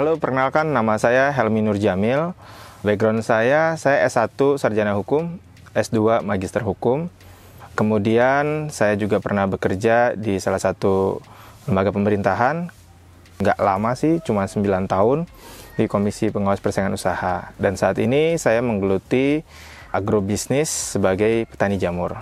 Halo, perkenalkan nama saya Helmi Nur Jamil. Background saya S1 Sarjana Hukum, S2 Magister Hukum. Kemudian saya juga pernah bekerja di salah satu lembaga pemerintahan. Nggak lama sih, cuma 9 tahun di Komisi Pengawas Persaingan Usaha. Dan saat ini saya menggeluti agrobisnis sebagai petani jamur.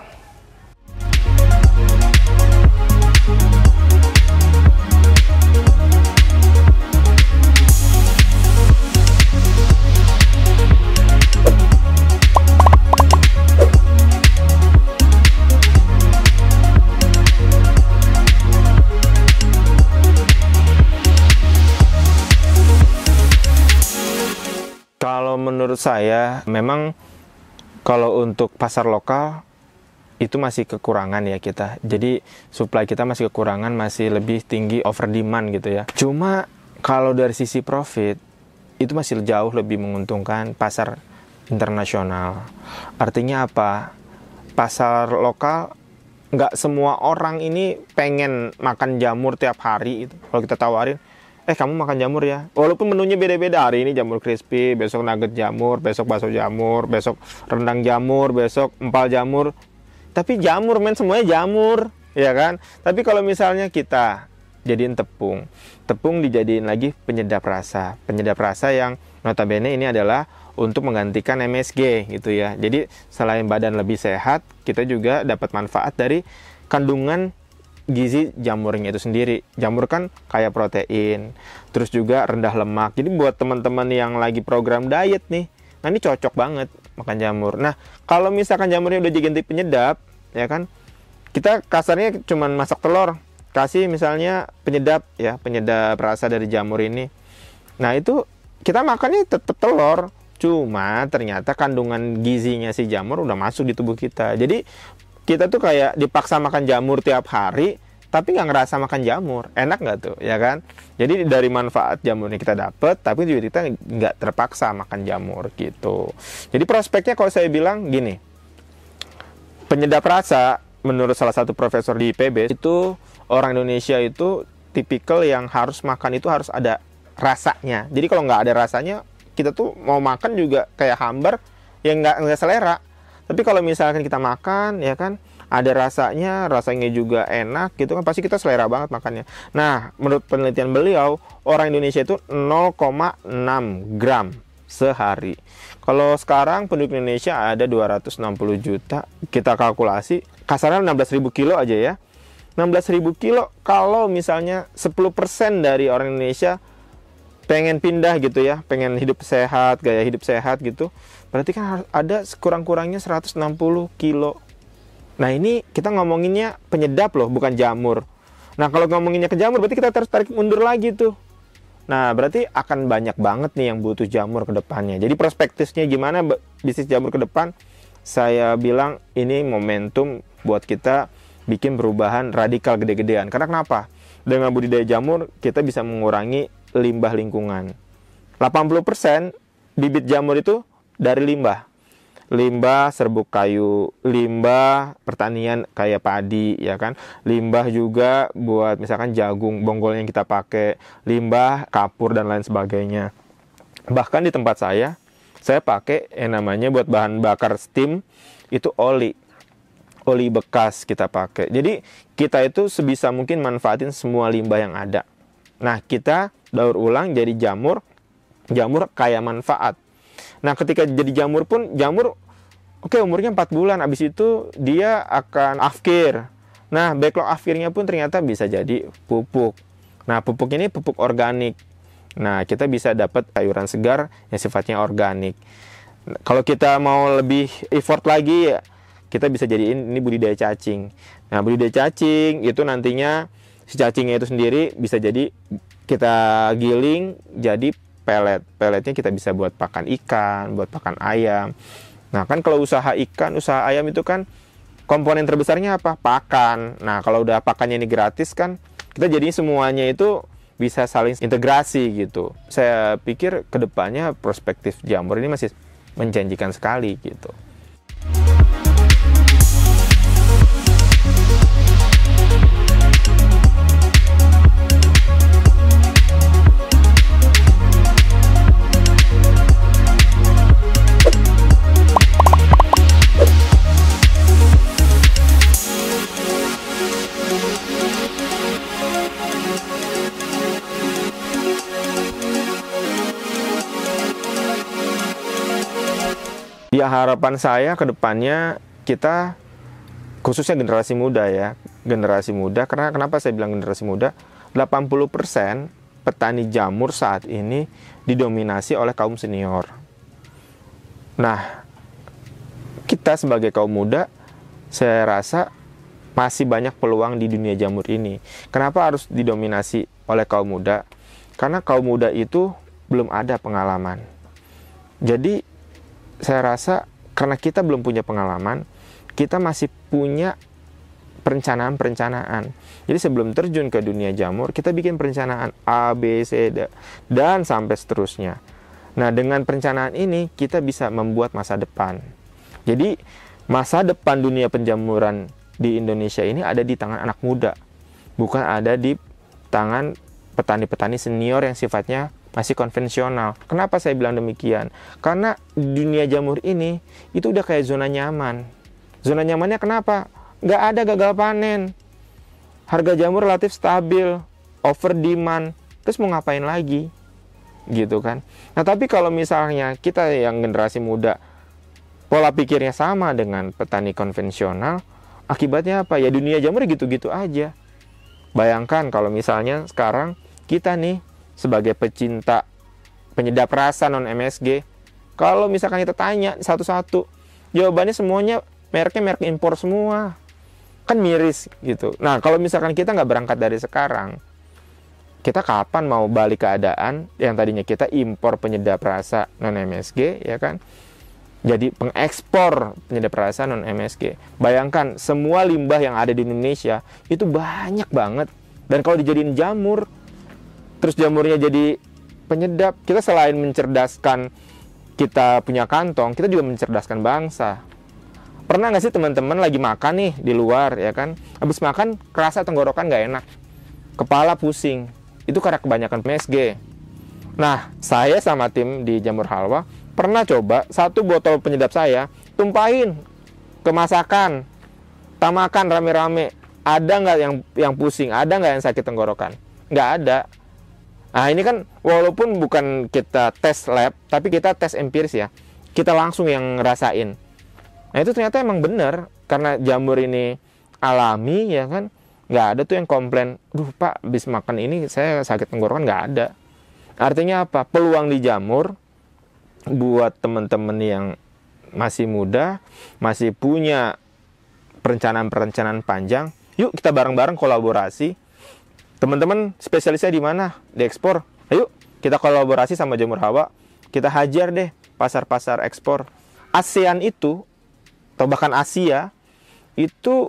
Kalau menurut saya, memang kalau untuk pasar lokal itu masih kekurangan ya kita. Jadi supply kita masih kekurangan, masih lebih tinggi over demand gitu ya. Cuma kalau dari sisi profit itu masih jauh lebih menguntungkan pasar internasional. Artinya apa? Pasar lokal nggak semua orang ini pengen makan jamur tiap hari. Kalau kita tawarin, kamu makan jamur ya, walaupun menunya beda-beda, hari ini jamur crispy, besok nugget jamur, besok bakso jamur, besok rendang jamur, besok empal jamur, tapi jamur semuanya jamur, ya kan? Tapi kalau misalnya kita jadiin tepung dijadiin lagi penyedap rasa yang notabene ini adalah untuk menggantikan MSG gitu ya. Jadi selain badan lebih sehat, kita juga dapat manfaat dari kandungan gizi jamurnya itu sendiri. Jamur kan kaya protein, terus juga rendah lemak. Jadi buat teman-teman yang lagi program diet nih, nah ini cocok banget makan jamur. Nah, kalau misalkan jamurnya udah diganti penyedap, ya kan, kita kasarnya cuman masak telur, kasih misalnya penyedap ya, penyedap rasa dari jamur ini. Nah, itu kita makannya tetap telur, cuma ternyata kandungan gizinya si jamur udah masuk di tubuh kita. Jadi kita tuh kayak dipaksa makan jamur tiap hari, tapi nggak ngerasa makan jamur. Enak nggak tuh, ya kan? Jadi dari manfaat jamurnya kita dapet, tapi juga kita nggak terpaksa makan jamur gitu. Jadi prospeknya kalau saya bilang gini, penyedap rasa menurut salah satu profesor di IPB, itu orang Indonesia itu tipikal yang harus makan itu harus ada rasanya. Jadi kalau nggak ada rasanya, kita tuh mau makan juga kayak hambar, yang nggak selera. Tapi kalau misalkan kita makan, ya kan, ada rasanya juga enak gitu kan, pasti kita selera banget makannya. Nah, menurut penelitian beliau, orang Indonesia itu 0,6 gram sehari. Kalau sekarang penduduk Indonesia ada 260 juta, kita kalkulasi, kasarnya 16.000 kilo aja ya. 16.000 kilo, kalau misalnya 10% dari orang Indonesia pengen pindah gitu ya, pengen hidup sehat, gaya hidup sehat gitu, berarti kan harus ada sekurang-kurangnya 160 kilo. Nah, ini kita ngomonginnya penyedap loh, bukan jamur. Nah, kalau ngomonginnya ke jamur, berarti kita harus tarik mundur lagi tuh. Nah, berarti akan banyak banget nih yang butuh jamur ke depannya. Jadi perspektifnya gimana bisnis jamur ke depan? Saya bilang ini momentum buat kita bikin perubahan radikal gede-gedean. Karena kenapa? Dengan budidaya jamur, kita bisa mengurangi limbah lingkungan. 80% bibit jamur itu dari limbah. Limbah serbuk kayu, limbah pertanian kayak padi, ya kan. Limbah juga buat misalkan jagung, bonggol yang kita pakai, limbah kapur dan lain sebagainya. Bahkan di tempat saya pakai yang namanya buat bahan bakar steam itu oli bekas kita pakai. Jadi kita itu sebisa mungkin manfaatin semua limbah yang ada. Nah, kita daur ulang jadi jamur kaya manfaat. Nah, ketika jadi jamur pun, umurnya 4 bulan, habis itu dia akan afkir. Nah, backlog afkirnya pun ternyata bisa jadi pupuk. Nah, pupuk ini pupuk organik. Nah, kita bisa dapat sayuran segar yang sifatnya organik. Kalau kita mau lebih effort lagi, ya, kita bisa jadiin ini budidaya cacing. Nah, budidaya cacing itu nantinya si cacingnya itu sendiri bisa jadi kita giling jadi pelet. Peletnya kita bisa buat pakan ikan, buat pakan ayam. Nah, kan kalau usaha ikan, usaha ayam itu kan komponen terbesarnya apa? Pakan. Nah, kalau udah pakannya ini gratis kan, kita jadi semuanya itu bisa saling integrasi gitu. Saya pikir kedepannya perspektif jamur ini masih menjanjikan sekali gitu. Ya harapan saya ke depannya kita, khususnya generasi muda ya, generasi muda, karena kenapa saya bilang generasi muda, 80% petani jamur saat ini didominasi oleh kaum senior. Nah, kita sebagai kaum muda, saya rasa masih banyak peluang di dunia jamur ini. Kenapa harus didominasi oleh kaum muda? Karena kaum muda itu belum ada pengalaman. Jadi, saya rasa karena kita belum punya pengalaman, kita masih punya perencanaan-perencanaan. Jadi sebelum terjun ke dunia jamur, kita bikin perencanaan A, B, C, D, dan sampai seterusnya. Nah, dengan perencanaan ini, kita bisa membuat masa depan. Jadi, masa depan dunia penjamuran di Indonesia ini ada di tangan anak muda, bukan ada di tangan petani-petani senior yang sifatnya masih konvensional. Kenapa saya bilang demikian? Karena dunia jamur ini itu udah kayak zona nyaman. Zona nyamannya kenapa? Nggak ada gagal panen. Harga jamur relatif stabil, over demand. Terus mau ngapain lagi? Gitu kan. Nah, tapi kalau misalnya kita yang generasi muda, pola pikirnya sama dengan petani konvensional, akibatnya apa? Ya dunia jamur gitu-gitu aja. Bayangkan kalau misalnya sekarang kita nih sebagai pecinta penyedap rasa non-MSG, kalau misalkan kita tanya satu-satu, jawabannya semuanya merek impor semua. Kan miris gitu. Nah, kalau misalkan kita nggak berangkat dari sekarang, kita kapan mau balik keadaan yang tadinya kita impor penyedap rasa non-MSG, ya kan? Jadi pengekspor penyedap rasa non-MSG. Bayangkan, semua limbah yang ada di Indonesia itu banyak banget. Dan kalau dijadiin jamur, terus jamurnya jadi penyedap, kita selain mencerdaskan kita punya kantong, kita juga mencerdaskan bangsa. Pernah nggak sih teman-teman lagi makan nih di luar, ya kan? Habis makan, kerasa tenggorokan nggak enak. Kepala pusing. Itu karena kebanyakan MSG. Nah, saya sama tim di Jamur Halwa pernah coba satu botol penyedap saya, tumpahin ke masakan. Tak makan rame-rame. Ada nggak yang pusing? Ada nggak yang sakit tenggorokan? Nggak ada. Nah, ini kan walaupun bukan kita tes lab, tapi kita tes empiris ya. Kita langsung yang ngerasain. Nah, itu ternyata emang bener. Karena jamur ini alami, ya kan. Nggak ada tuh yang komplain, "Duh Pak, habis makan ini saya sakit tenggorokan." Nggak ada. Artinya apa? Peluang di jamur buat teman-teman yang masih muda, masih punya perencanaan-perencanaan panjang. Yuk kita bareng-bareng kolaborasi. Teman-teman spesialisnya di mana? Di ekspor. Ayo kita kolaborasi sama Jamur Halwa. Kita hajar deh pasar-pasar ekspor. ASEAN itu, atau bahkan Asia, itu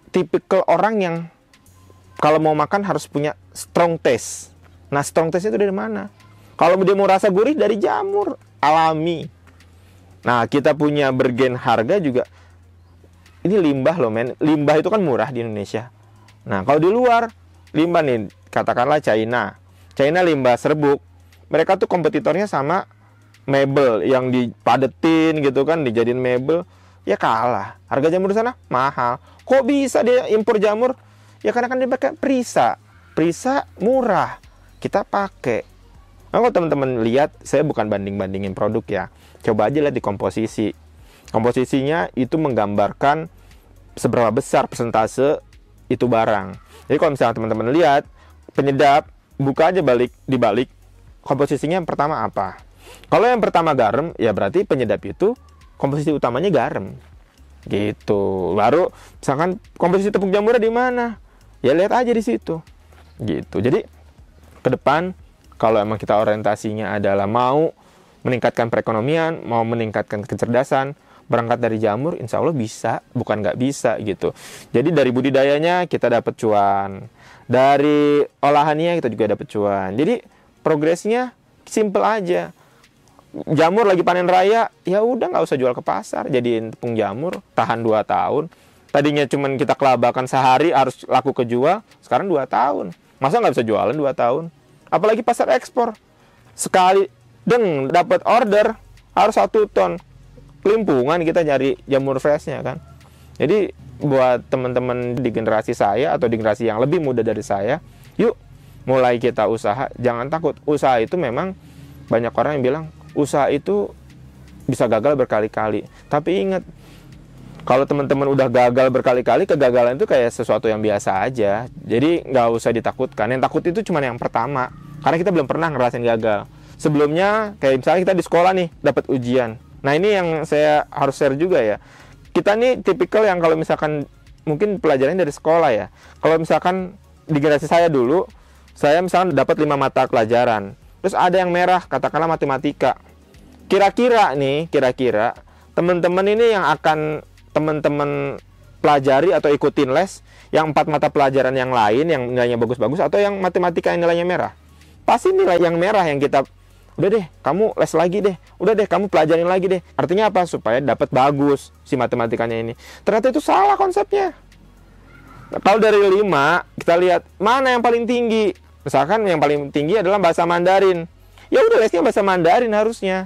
tipikal orang yang kalau mau makan harus punya strong taste. Nah, strong taste itu dari mana? Kalau dia mau rasa gurih, dari jamur alami. Nah, kita punya bergen harga juga. Ini limbah loh men. Limbah itu kan murah di Indonesia. Nah, kalau di luar limbah nih, katakanlah China limbah serbuk, mereka tuh kompetitornya sama mebel yang dipadetin gitu kan, dijadiin mebel, ya kalah. Harga jamur di sana mahal. Kok bisa dia impor jamur? Ya karena kan dia pakai Prisa murah, kita pakai. Nah, kalau teman-teman lihat, saya bukan banding-bandingin produk ya, coba aja lihat di komposisi. Komposisinya itu menggambarkan seberapa besar persentase itu barang. Jadi kalau misalnya teman-teman lihat penyedap, buka aja dibalik komposisinya yang pertama apa. Kalau yang pertama garam, ya berarti penyedap itu komposisi utamanya garam. Gitu. Baru misalkan komposisi tepung jamurnya di mana? Ya lihat aja di situ. Gitu. Jadi ke depan kalau emang kita orientasinya adalah mau meningkatkan perekonomian, mau meningkatkan kecerdasan, berangkat dari jamur, insya Allah bisa, bukan nggak bisa gitu. Jadi dari budidayanya kita dapat cuan, dari olahannya kita juga dapat cuan. Jadi progresnya simple aja. Jamur lagi panen raya, ya udah nggak usah jual ke pasar, jadiin tepung jamur, tahan 2 tahun. Tadinya cuman kita kelabakan sehari harus laku kejual, sekarang 2 tahun. Masa nggak bisa jualan 2 tahun? Apalagi pasar ekspor. Sekali dapat order harus 1 ton. Kelimpungan kita nyari jamur freshnya kan. Jadi buat teman-teman di generasi saya atau di generasi yang lebih muda dari saya, yuk mulai kita usaha. Jangan takut. Usaha itu memang banyak orang yang bilang usaha itu bisa gagal berkali-kali. Tapi ingat, kalau teman-teman udah gagal berkali-kali, kegagalan itu kayak sesuatu yang biasa aja. Jadi nggak usah ditakutkan. Yang takut itu cuma yang pertama, karena kita belum pernah ngerasain gagal. Sebelumnya, kayak misalnya kita di sekolah nih, dapat ujian. Nah ini yang saya harus share juga ya. Kita nih tipikal yang kalau misalkan, mungkin pelajarannya dari sekolah ya. Kalau misalkan di generasi saya dulu, saya misalkan dapat 5 mata pelajaran. Terus ada yang merah, katakanlah matematika. Kira-kira teman-teman ini yang akan teman-teman pelajari atau ikutin les yang 4 mata pelajaran yang lain yang nilainya bagus-bagus, atau yang matematika yang nilainya merah? Pasti nilai yang merah yang kita, udah deh kamu les lagi deh, udah deh kamu pelajarin lagi deh. Artinya apa? Supaya dapat bagus si matematikanya ini. Ternyata itu salah konsepnya. Kalau dari 5 kita lihat mana yang paling tinggi. Misalkan yang paling tinggi adalah bahasa Mandarin, ya udah lesnya bahasa Mandarin harusnya.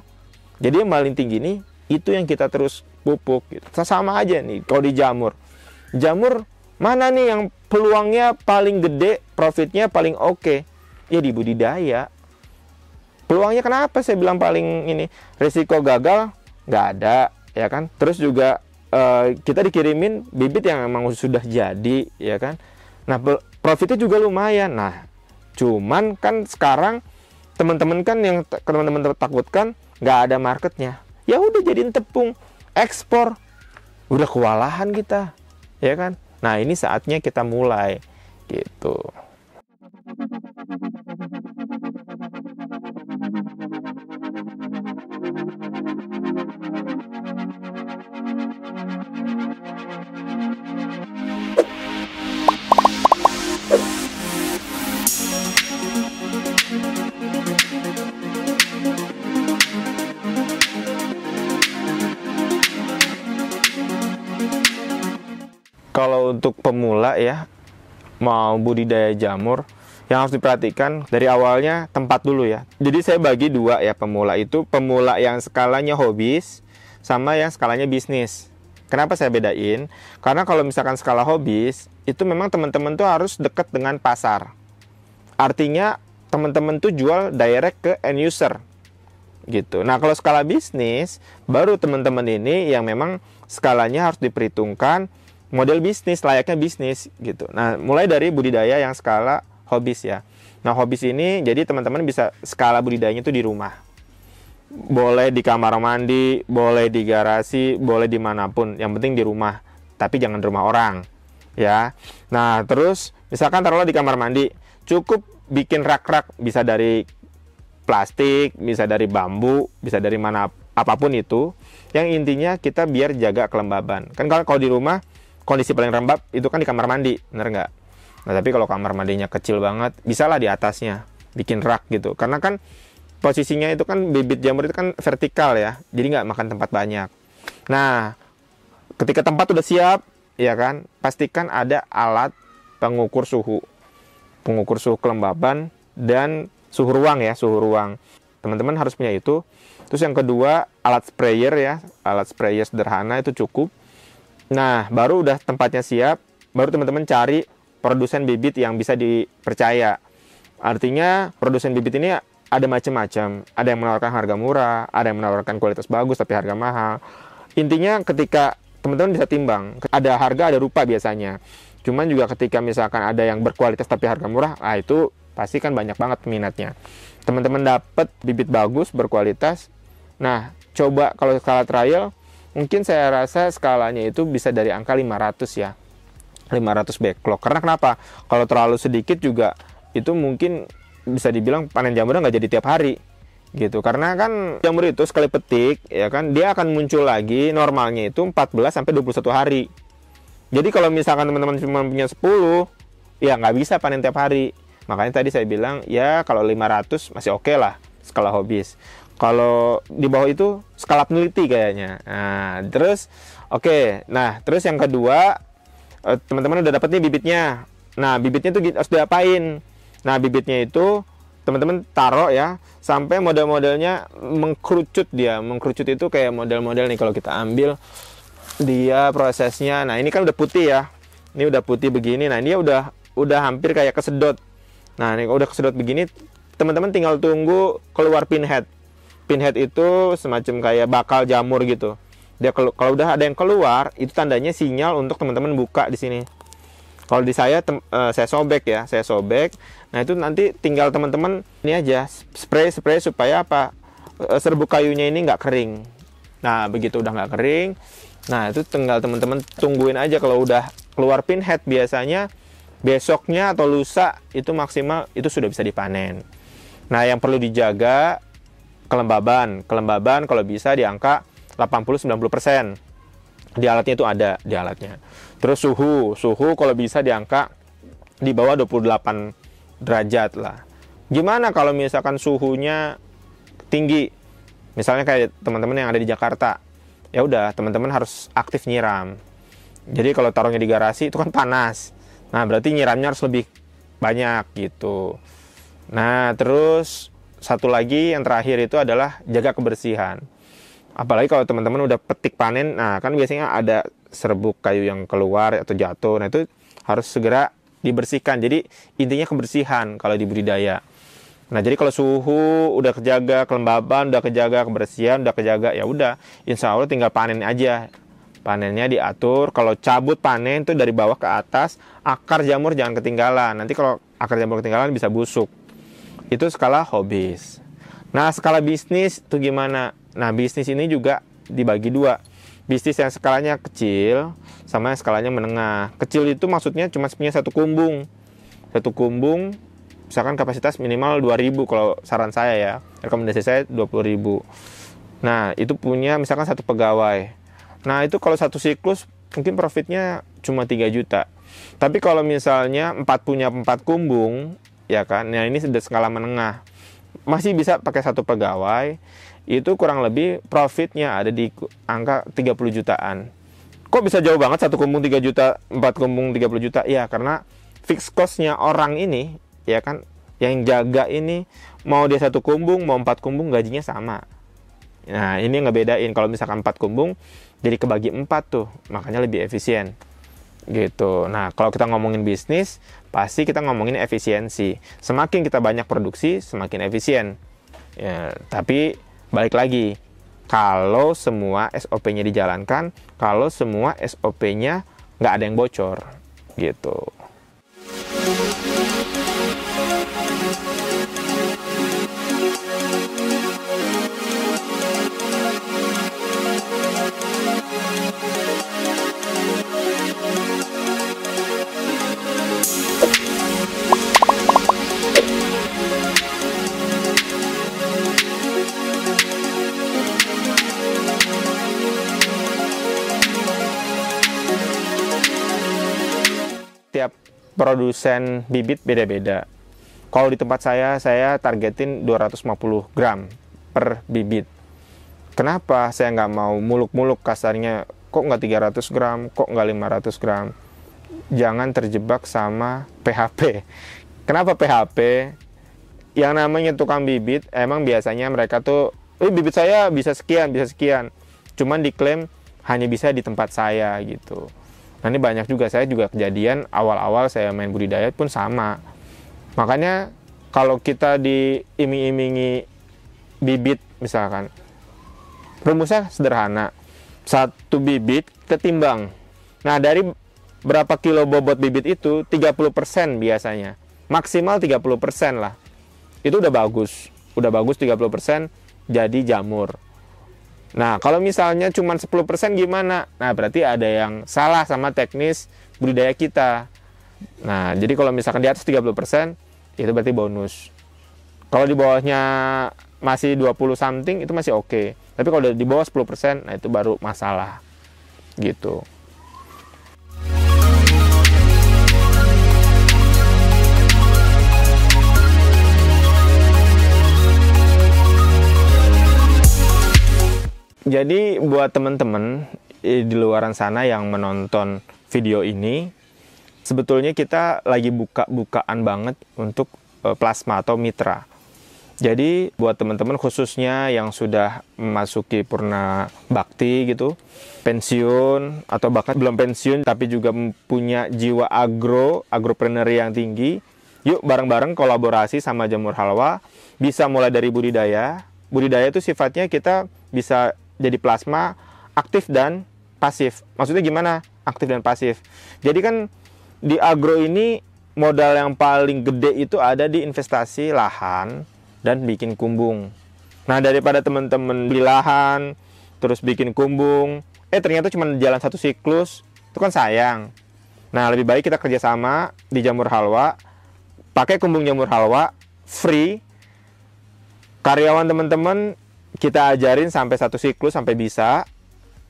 Jadi yang paling tinggi nih, itu yang kita terus pupuk gitu. Sama aja nih kalau di jamur. Jamur mana nih yang peluangnya paling gede, profitnya paling oke? Ya di budidaya. Peluangnya kenapa saya bilang paling ini? Risiko gagal nggak ada, ya kan? Terus juga kita dikirimin bibit yang memang sudah jadi, ya kan? Nah profitnya juga lumayan. Nah cuman kan sekarang teman-teman kan yang teman-teman takutkan nggak ada marketnya. Ya udah jadiin tepung, ekspor, udah kewalahan kita, ya kan? Nah ini saatnya kita mulai gitu. Kalau untuk pemula ya, mau budidaya jamur, yang harus diperhatikan dari awalnya tempat dulu ya. Jadi saya bagi 2 ya pemula itu, pemula yang skalanya hobis sama yang skalanya bisnis. Kenapa saya bedain? Karena kalau misalkan skala hobis, itu memang teman-teman tuh harus dekat dengan pasar. Artinya teman-teman tuh jual direct ke end user gitu. Nah kalau skala bisnis, baru teman-teman ini yang memang skalanya harus diperhitungkan model bisnis, layaknya bisnis gitu. Nah mulai dari budidaya yang skala hobis ya. Nah hobis ini jadi teman-teman bisa skala budidayanya itu di rumah. Boleh di kamar mandi, boleh di garasi, boleh dimanapun. Yang penting di rumah, tapi jangan di rumah orang ya. Nah terus misalkan taruhlah di kamar mandi, cukup bikin rak-rak, bisa dari plastik, bisa dari bambu, bisa dari mana apapun itu. Yang intinya kita biar jaga kelembaban. Kan kalau di rumah kondisi paling lembab itu kan di kamar mandi, bener nggak? Nah tapi kalau kamar mandinya kecil banget, bisalah di atasnya bikin rak gitu. Karena kan posisinya itu kan bibit jamur itu kan vertikal ya, jadi nggak makan tempat banyak. Nah ketika tempat udah siap, ya kan, pastikan ada alat pengukur suhu kelembaban dan suhu ruang ya, suhu ruang. Teman-teman harus punya itu. Terus yang kedua alat sprayer ya, alat sprayer sederhana itu cukup. Nah, baru udah tempatnya siap, baru teman-teman cari produsen bibit yang bisa dipercaya. Artinya, produsen bibit ini ada macam-macam. Ada yang menawarkan harga murah, ada yang menawarkan kualitas bagus tapi harga mahal. Intinya ketika teman-teman bisa timbang, ada harga, ada rupa biasanya. Cuman juga ketika misalkan ada yang berkualitas tapi harga murah, itu pasti kan banyak banget peminatnya. Teman-teman dapat bibit bagus, berkualitas. Nah, coba kalau skala trial, mungkin saya rasa skalanya itu bisa dari angka 500 ya. 500 backlog. Karena kenapa? Kalau terlalu sedikit juga itu mungkin bisa dibilang panen jamurnya nggak jadi tiap hari gitu. Karena kan jamur itu sekali petik ya kan dia akan muncul lagi normalnya itu 14 sampai 21 hari. Jadi kalau misalkan teman-teman cuma punya 10, ya nggak bisa panen tiap hari. Makanya tadi saya bilang ya kalau 500 masih oke lah skala hobis. Kalau di bawah itu skala peneliti kayaknya. Nah, terus oke. Nah, terus yang kedua, teman-teman udah dapat nih bibitnya. Nah, bibitnya itu harus diapain? Nah, bibitnya itu teman-teman taruh ya sampai model-modelnya mengkerucut dia. Mengkerucut itu kayak model-model nih kalau kita ambil dia prosesnya. Nah, ini kan udah putih ya. Ini udah putih begini. Nah, ini udah hampir kayak kesedot. Nah, ini udah kesedot begini, teman-teman tinggal tunggu keluar pinhead. Pinhead itu semacam kayak bakal jamur gitu. Dia kalau udah ada yang keluar, itu tandanya sinyal untuk teman-teman buka di sini. Kalau di saya sobek ya, saya sobek. Nah itu nanti tinggal teman-teman ini aja spray supaya apa? Serbuk kayunya ini nggak kering. Nah begitu udah nggak kering, nah itu tinggal teman-teman tungguin aja. Kalau udah keluar pinhead biasanya besoknya atau lusa itu maksimal itu sudah bisa dipanen. Nah yang perlu dijaga kelembaban kalau bisa di angka 80-90%. Di alatnya itu ada di alatnya. Terus suhu kalau bisa di angka di bawah 28 derajat lah. Gimana kalau misalkan suhunya tinggi? Misalnya kayak teman-teman yang ada di Jakarta. Ya udah, teman-teman harus aktif nyiram. Jadi kalau taruhnya di garasi itu kan panas. Nah, berarti nyiramnya harus lebih banyak gitu. Nah, terus satu lagi yang terakhir itu adalah jaga kebersihan. Apalagi kalau teman-teman udah petik panen, nah kan biasanya ada serbuk kayu yang keluar atau jatuh. Nah itu harus segera dibersihkan. Jadi intinya kebersihan kalau di budidaya. Nah jadi kalau suhu udah kejaga, kelembaban udah kejaga, kebersihan udah kejaga, ya udah, insya Allah tinggal panen aja. Panennya diatur. Kalau cabut panen itu dari bawah ke atas, akar jamur jangan ketinggalan. Nanti kalau akar jamur ketinggalan bisa busuk. Itu skala hobis. Nah skala bisnis itu gimana? Nah, bisnis ini juga dibagi dua. Bisnis yang skalanya kecil sama yang skalanya menengah. Kecil itu maksudnya cuma punya satu kumbung. Satu kumbung, misalkan kapasitas minimal 2.000 kalau saran saya ya. Rekomendasi saya 20.000. Nah, itu punya misalkan satu pegawai. Nah, itu kalau satu siklus mungkin profitnya cuma 3 juta. Tapi kalau misalnya punya 4 kumbung, ya kan, nah ini sudah skala menengah. Masih bisa pakai satu pegawai. Itu kurang lebih profitnya ada di angka 30 jutaan. Kok bisa jauh banget, satu kumbung 3 juta, 4 kumbung 30 juta? Ya karena fixed cost-nya orang ini, ya kan, yang jaga ini, mau dia satu kumbung, mau 4 kumbung, gajinya sama. Nah ini ngebedain, kalau misalkan 4 kumbung, jadi kebagi 4 tuh, makanya lebih efisien. Gitu. Nah kalau kita ngomongin bisnis, pasti kita ngomongin efisiensi. Semakin kita banyak produksi, semakin efisien. Ya, tapi balik lagi, kalau semua SOP-nya dijalankan, kalau semua SOP-nya nggak ada yang bocor, gitu. Tiap produsen bibit beda-beda. Kalau di tempat saya targetin 250 gram per bibit. Kenapa saya nggak mau muluk-muluk kasarnya? Kok nggak 300 gram? Kok nggak 500 gram? Jangan terjebak sama PHP. Kenapa PHP? Yang namanya tukang bibit, emang biasanya mereka tuh, bibit saya bisa sekian. Cuman diklaim hanya bisa di tempat saya gitu. Nah ini banyak juga, saya juga kejadian awal-awal saya main budidaya pun sama. Makanya kalau kita diiming-imingi bibit misalkan, rumusnya sederhana. Satu bibit ketimbang. Nah dari berapa kilo bobot bibit itu, 30% biasanya. Maksimal 30% lah. Itu udah bagus. Udah bagus 30% jadi jamur. Nah, kalau misalnya cuma 10% gimana? Nah, berarti ada yang salah sama teknis budidaya kita. Nah, jadi kalau misalkan di atas 30%, itu berarti bonus. Kalau di bawahnya masih 20 something, itu masih oke. Tapi kalau di bawah 10%, nah itu baru masalah. Gitu. Jadi buat teman-teman di luaran sana yang menonton video ini, sebetulnya kita lagi buka-bukaan banget untuk plasma atau mitra. Jadi buat teman-teman khususnya yang sudah memasuki purna bakti gitu, pensiun atau bahkan belum pensiun tapi juga punya jiwa agropreneur yang tinggi, yuk bareng-bareng kolaborasi sama Jamur Halwa, bisa mulai dari budidaya, budidaya itu sifatnya kita bisa jadi plasma aktif dan pasif. Maksudnya gimana? Aktif dan pasif. Jadi kan di agro ini modal yang paling gede itu ada di investasi lahan dan bikin kumbung. Nah, daripada teman-teman beli lahan, terus bikin kumbung, ternyata cuma jalan satu siklus, itu kan sayang. Nah, lebih baik kita kerjasama di Jamur Halwa, pakai kumbung Jamur Halwa, free. Karyawan teman-teman kita ajarin sampai satu siklus, sampai bisa,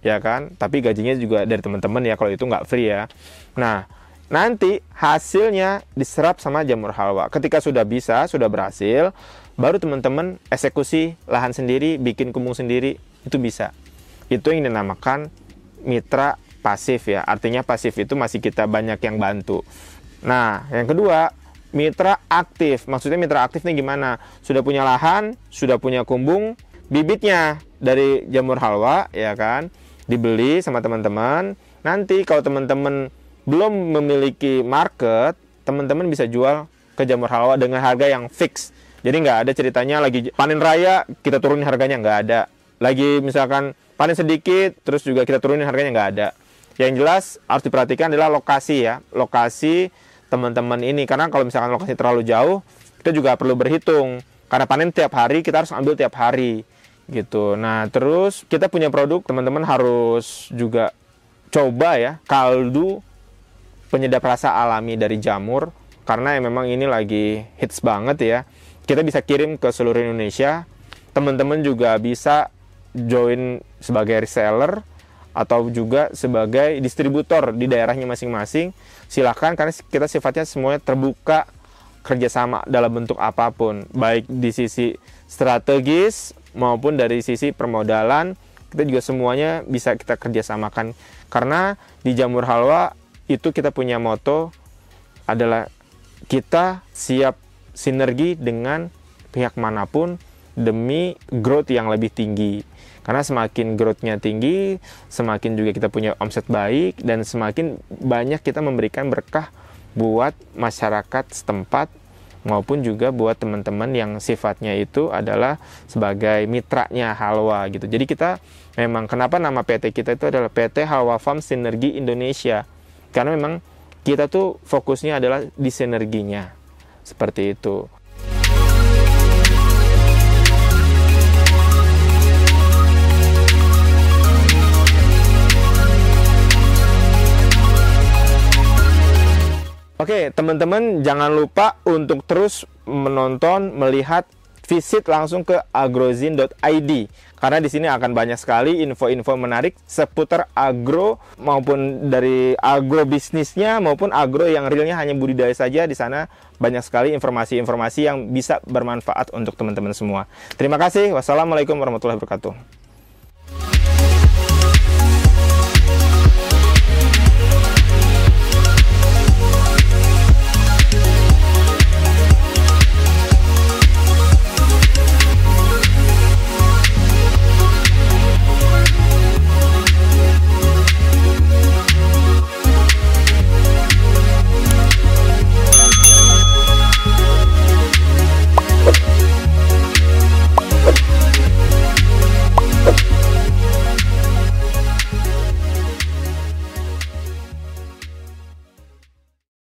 ya kan? Tapi gajinya juga dari teman-teman ya, kalau itu nggak free ya. Nah, nanti hasilnya diserap sama Jamur Halwa. Ketika sudah bisa, sudah berhasil, baru teman-teman eksekusi lahan sendiri, bikin kumbung sendiri, itu bisa. Itu yang dinamakan mitra pasif ya. Artinya pasif itu masih kita banyak yang bantu. Nah, yang kedua, mitra aktif. Maksudnya mitra aktif ini gimana? Sudah punya lahan, sudah punya kumbung, bibitnya dari Jamur Halwa, ya kan? Dibeli sama teman-teman. Nanti kalau teman-teman belum memiliki market, teman-teman bisa jual ke Jamur Halwa dengan harga yang fix. Jadi nggak ada ceritanya lagi panen raya kita turunin harganya, nggak ada. Lagi misalkan panen sedikit terus juga kita turunin harganya, nggak ada. Yang jelas harus diperhatikan adalah lokasi ya, lokasi teman-teman ini, karena kalau misalkan lokasi terlalu jauh kita juga perlu berhitung, karena panen tiap hari kita harus ambil tiap hari gitu. Nah, terus kita punya produk, teman-teman harus juga coba ya, kaldu penyedap rasa alami dari jamur, karena memang ini lagi hits banget ya. Kita bisa kirim ke seluruh Indonesia. Teman-teman juga bisa join sebagai reseller atau juga sebagai distributor di daerahnya masing-masing. Silahkan, karena kita sifatnya semuanya terbuka kerjasama dalam bentuk apapun, baik di sisi strategis maupun dari sisi permodalan. Kita juga semuanya bisa kita kerjasamakan, karena di Jamur Halwa itu kita punya moto adalah kita siap sinergi dengan pihak manapun demi growth yang lebih tinggi. Karena semakin growth-nya tinggi, semakin juga kita punya omset baik, dan semakin banyak kita memberikan berkah buat masyarakat setempat maupun juga buat teman-teman yang sifatnya itu adalah sebagai mitranya Halwa gitu. Jadi kita memang, kenapa nama PT kita itu adalah PT Halwa Farm Sinergi Indonesia? Karena memang kita tuh fokusnya adalah di sinerginya. Seperti itu. Oke, teman-teman jangan lupa untuk terus menonton, melihat, visit langsung ke agrozin.id, karena di sini akan banyak sekali info-info menarik seputar agro, maupun dari agro bisnisnya maupun agro yang realnya hanya budidaya saja. Di sana banyak sekali informasi-informasi yang bisa bermanfaat untuk teman-teman semua. Terima kasih. Wassalamualaikum warahmatullahi wabarakatuh.